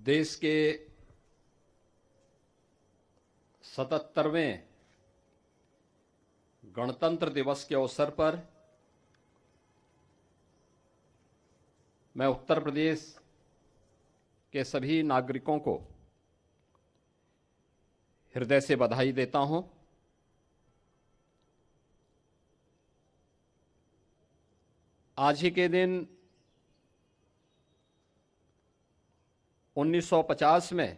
देश के 77वें गणतंत्र दिवस के अवसर पर मैं उत्तर प्रदेश के सभी नागरिकों को हृदय से बधाई देता हूं। आज ही के दिन 1950 में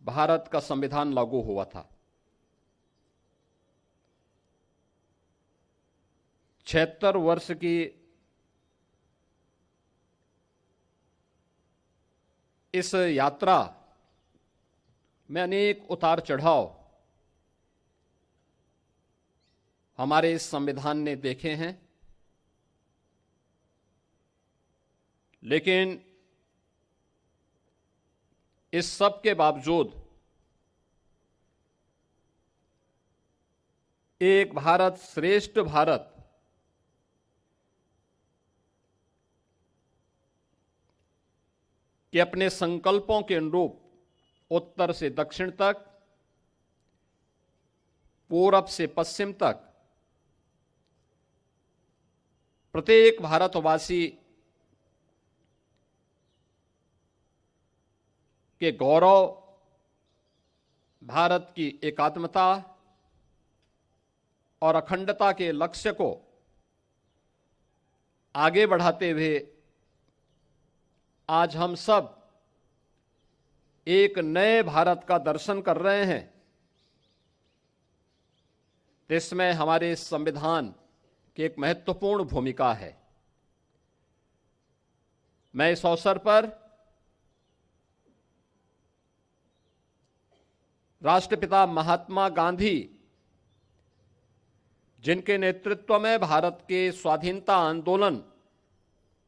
भारत का संविधान लागू हुआ था। 76 वर्ष की इस यात्रा में अनेक उतार चढ़ाव हमारे इस संविधान ने देखे हैं, लेकिन इस सब के बावजूद एक भारत श्रेष्ठ भारत के अपने संकल्पों के अनुरूप उत्तर से दक्षिण तक, पूरब से पश्चिम तक प्रत्येक भारतवासी के गौरव, भारत की एकात्मता और अखंडता के लक्ष्य को आगे बढ़ाते हुए आज हम सब एक नए भारत का दर्शन कर रहे हैं। इसमें हमारे संविधान की एक महत्वपूर्ण भूमिका है। मैं इस अवसर पर राष्ट्रपिता महात्मा गांधी, जिनके नेतृत्व में भारत के स्वाधीनता आंदोलन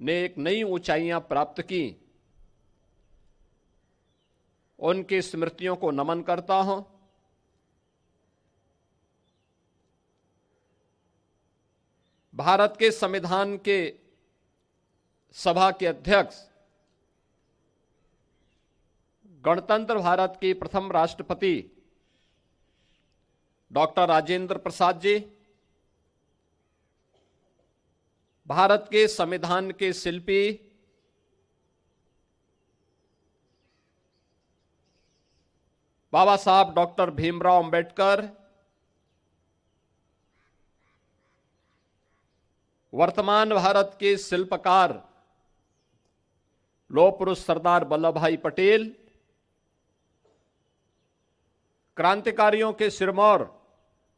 ने एक नई ऊंचाइयां प्राप्त की, उनकी स्मृतियों को नमन करता हूं। भारत के संविधान के सभा के अध्यक्ष, गणतंत्र भारत के प्रथम राष्ट्रपति डॉक्टर राजेंद्र प्रसाद जी, भारत के संविधान के शिल्पी बाबा साहब डॉक्टर भीमराव अंबेडकर, वर्तमान भारत के शिल्पकार लौह पुरुष सरदार वल्लभ भाई पटेल, क्रांतिकारियों के सिरमौर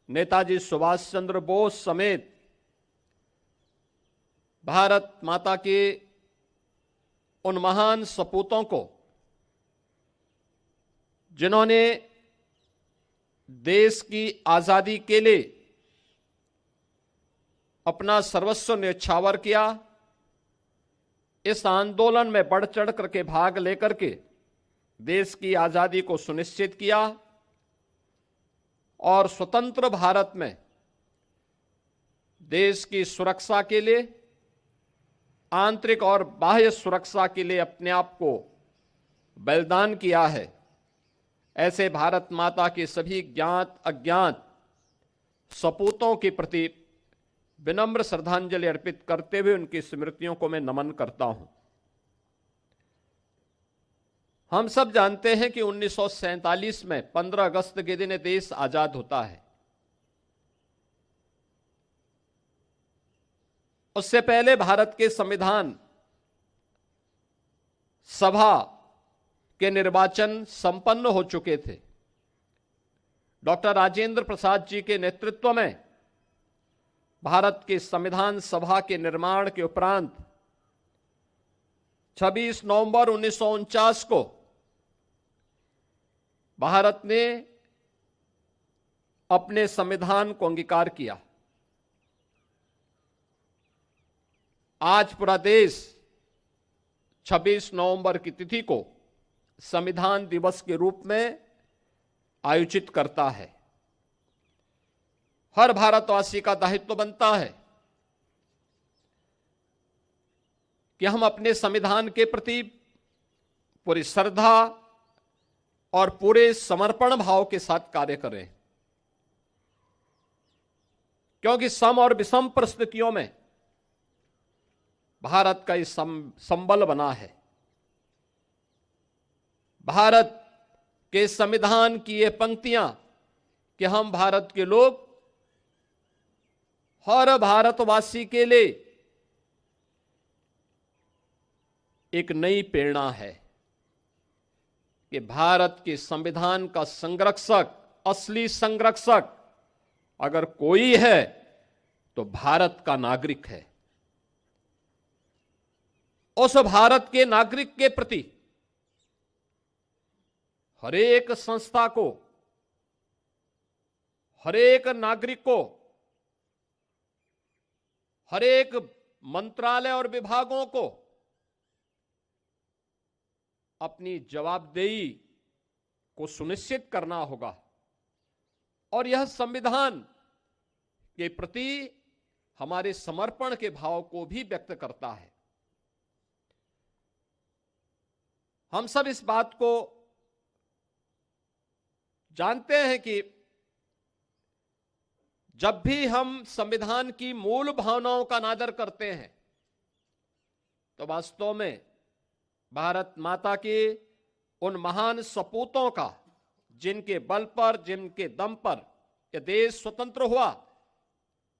नेताजी सुभाष चंद्र बोस समेत भारत माता के उन महान सपूतों को, जिन्होंने देश की आजादी के लिए अपना सर्वस्व न्यौछावर किया, इस आंदोलन में बढ़ चढ़ करके भाग लेकर के देश की आजादी को सुनिश्चित किया और स्वतंत्र भारत में देश की सुरक्षा के लिए, आंतरिक और बाह्य सुरक्षा के लिए अपने आप को बलिदान किया है। ऐसे भारत माता के सभी ज्ञात अज्ञात सपूतों के प्रति विनम्र श्रद्धांजलि अर्पित करते हुए उनकी स्मृतियों को मैं नमन करता हूं। हम सब जानते हैं कि 1947 में 15 अगस्त के दिन देश आजाद होता है। उससे पहले भारत के संविधान सभा के निर्वाचन संपन्न हो चुके थे। डॉक्टर राजेंद्र प्रसाद जी के नेतृत्व में भारत के संविधान सभा के निर्माण के उपरांत 26 नवंबर 1949 को भारत ने अपने संविधान को अंगीकार किया। आज पूरा देश 26 नवंबर की तिथि को संविधान दिवस के रूप में आयोजित करता है। हर भारतवासी का दायित्व बनता है कि हम अपने संविधान के प्रति पूरी श्रद्धा और पूरे समर्पण भाव के साथ कार्य करें, क्योंकि सम और विषम परिस्थितियों में भारत का इस संबल बना है। भारत के संविधान की ये पंक्तियां कि हम भारत के लोग, हर भारतवासी के लिए एक नई प्रेरणा है कि भारत के संविधान का संरक्षक, असली संरक्षक अगर कोई है तो भारत का नागरिक है। उस भारत के नागरिक के प्रति हरेक संस्था को, हरेक नागरिक को, हरेक मंत्रालय और विभागों को अपनी जवाबदेही को सुनिश्चित करना होगा और यह संविधान के प्रति हमारे समर्पण के भाव को भी व्यक्त करता है। हम सब इस बात को जानते हैं कि जब भी हम संविधान की मूल भावनाओं का अनादर करते हैं तो वास्तव में भारत माता के उन महान सपूतों का, जिनके बल पर, जिनके दम पर यह देश स्वतंत्र हुआ,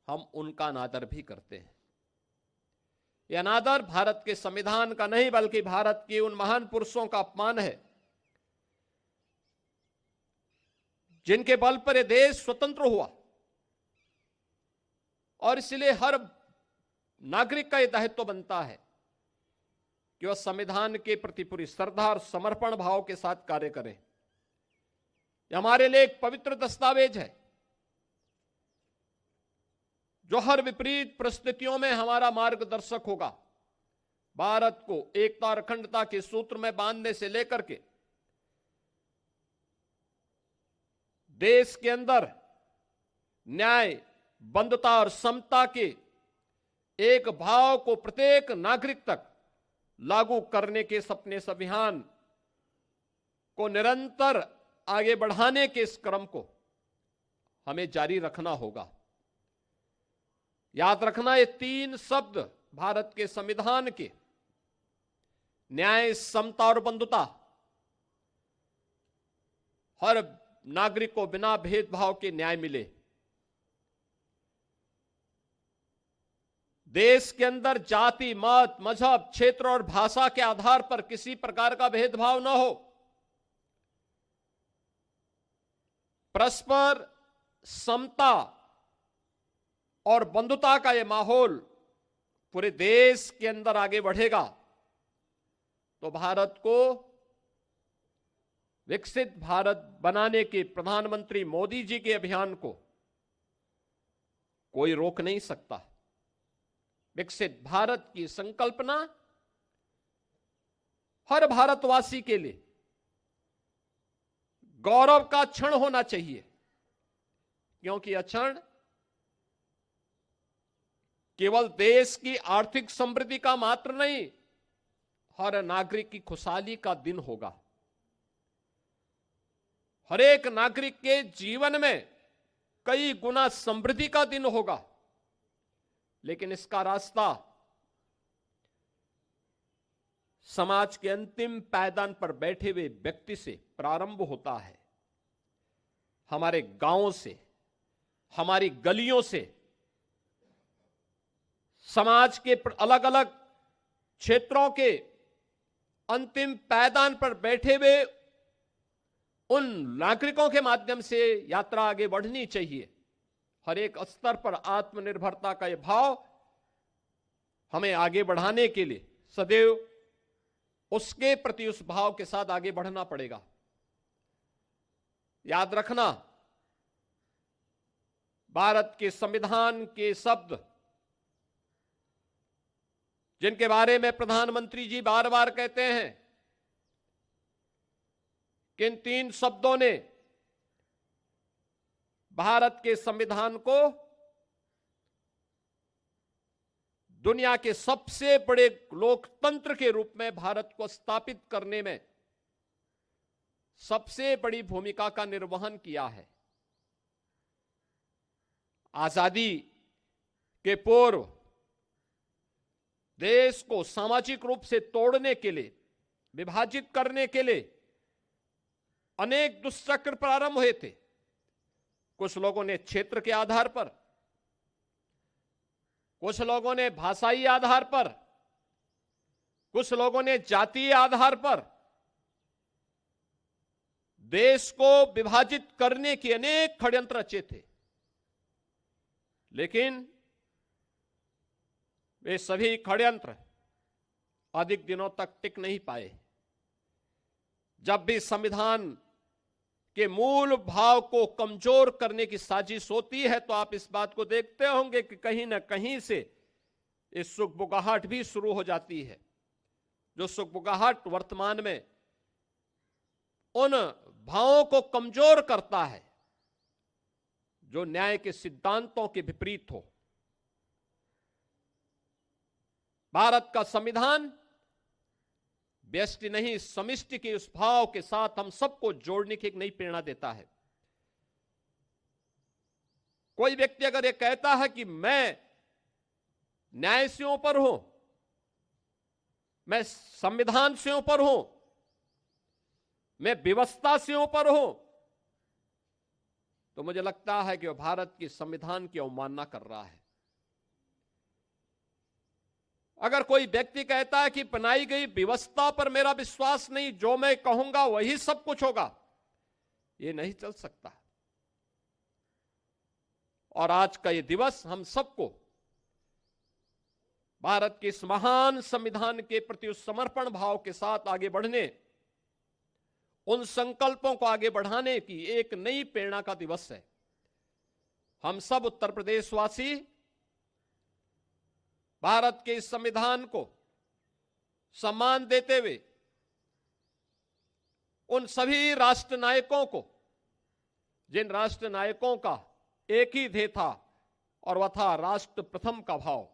हम उनका अनादर भी करते हैं। यह अनादर भारत के संविधान का नहीं बल्कि भारत के उन महान पुरुषों का अपमान है जिनके बल पर यह देश स्वतंत्र हुआ। और इसलिए हर नागरिक का यह दायित्व बनता है कि वह संविधान के प्रति पूरी श्रद्धा और समर्पण भाव के साथ कार्य करें। यह हमारे लिए एक पवित्र दस्तावेज है जो हर विपरीत परिस्थितियों में हमारा मार्गदर्शक होगा। भारत को एकता और अखंडता के सूत्र में बांधने से लेकर के देश के अंदर न्याय, बंधुता और समता के एक भाव को प्रत्येक नागरिक तक लागू करने के सपने, इस अभियान को निरंतर आगे बढ़ाने के इस क्रम को हमें जारी रखना होगा। याद रखना, ये तीन शब्द भारत के संविधान के, न्याय, समता और बंधुता, हर नागरिक को बिना भेदभाव के न्याय मिले, देश के अंदर जाति, मत, मजहब, क्षेत्र और भाषा के आधार पर किसी प्रकार का भेदभाव न हो, परस्पर समता और बंधुता का यह माहौल पूरे देश के अंदर आगे बढ़ेगा तो भारत को विकसित भारत बनाने के प्रधानमंत्री मोदी जी के अभियान को कोई रोक नहीं सकता। विकसित भारत की संकल्पना हर भारतवासी के लिए गौरव का क्षण होना चाहिए, क्योंकि यह क्षण केवल देश की आर्थिक समृद्धि का मात्र नहीं, हर नागरिक की खुशहाली का दिन होगा। हर एक नागरिक के जीवन में कई गुना समृद्धि का दिन होगा, लेकिन इसका रास्ता समाज के अंतिम पायदान पर बैठे हुए व्यक्ति से प्रारंभ होता है। हमारे गांवों से, हमारी गलियों से, समाज के अलग अलग क्षेत्रों के अंतिम पायदान पर बैठे हुए उन नागरिकों के माध्यम से यात्रा आगे बढ़नी चाहिए। हर एक स्तर पर आत्मनिर्भरता का यह भाव हमें आगे बढ़ाने के लिए सदैव उसके प्रति, उस भाव के साथ आगे बढ़ना पड़ेगा। याद रखना, भारत के संविधान के शब्द जिनके बारे में प्रधानमंत्री जी बार बार कहते हैं कि इन तीन शब्दों ने भारत के संविधान को दुनिया के सबसे बड़े लोकतंत्र के रूप में भारत को स्थापित करने में सबसे बड़ी भूमिका का निर्वहन किया है। आजादी के पूर्व देश को सामाजिक रूप से तोड़ने के लिए, विभाजित करने के लिए अनेक दुष्चक्र प्रारंभ हुए थे। कुछ लोगों ने क्षेत्र के आधार पर, कुछ लोगों ने भाषाई आधार पर, कुछ लोगों ने जातीय आधार पर देश को विभाजित करने के अनेक षड्यंत्र रचे थे, लेकिन वे सभी षड्यंत्र अधिक दिनों तक टिक नहीं पाए। जब भी संविधान के मूल भाव को कमजोर करने की साजिश होती है तो आप इस बात को देखते होंगे कि कहीं ना कहीं से इस सुगबुगाहट भी शुरू हो जाती है, जो सुगबुगाहट वर्तमान में उन भावों को कमजोर करता है जो न्याय के सिद्धांतों के विपरीत हो। भारत का संविधान व्यष्टि नहीं, समिष्टि के उस भाव के साथ हम सबको जोड़ने की एक नई प्रेरणा देता है। कोई व्यक्ति अगर यह कहता है कि मैं न्याय से ऊपर हूं, मैं संविधान से ऊपर हूं, मैं व्यवस्था से ऊपर हूं, तो मुझे लगता है कि वह भारत की संविधान की अवमानना कर रहा है। अगर कोई व्यक्ति कहता है कि बनाई गई व्यवस्था पर मेरा विश्वास नहीं, जो मैं कहूंगा वही सब कुछ होगा, यह नहीं चल सकता। और आज का यह दिवस हम सबको भारत के इस महान संविधान के प्रति उस समर्पण भाव के साथ आगे बढ़ने, उन संकल्पों को आगे बढ़ाने की एक नई प्रेरणा का दिवस है। हम सब उत्तर प्रदेशवासी भारत के इस संविधान को सम्मान देते हुए उन सभी राष्ट्र नायकों को, जिन राष्ट्र नायकों का एक ही ध्येय था और वह था राष्ट्र प्रथम का भाव,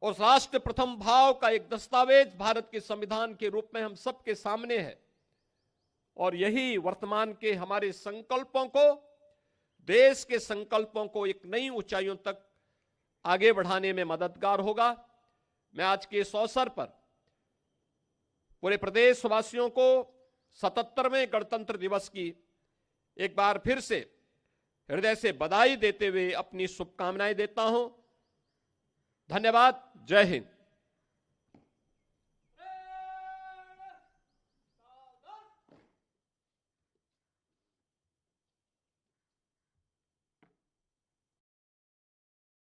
उस राष्ट्र प्रथम भाव का एक दस्तावेज भारत के संविधान के रूप में हम सबके सामने है। और यही वर्तमान के हमारे संकल्पों को, देश के संकल्पों को एक नई ऊंचाइयों तक आगे बढ़ाने में मददगार होगा। मैं आज के इस अवसर पर पूरे प्रदेशवासियों को 77वें गणतंत्र दिवस की एक बार फिर से हृदय से बधाई देते हुए अपनी शुभकामनाएं देता हूं। धन्यवाद। जय हिंद।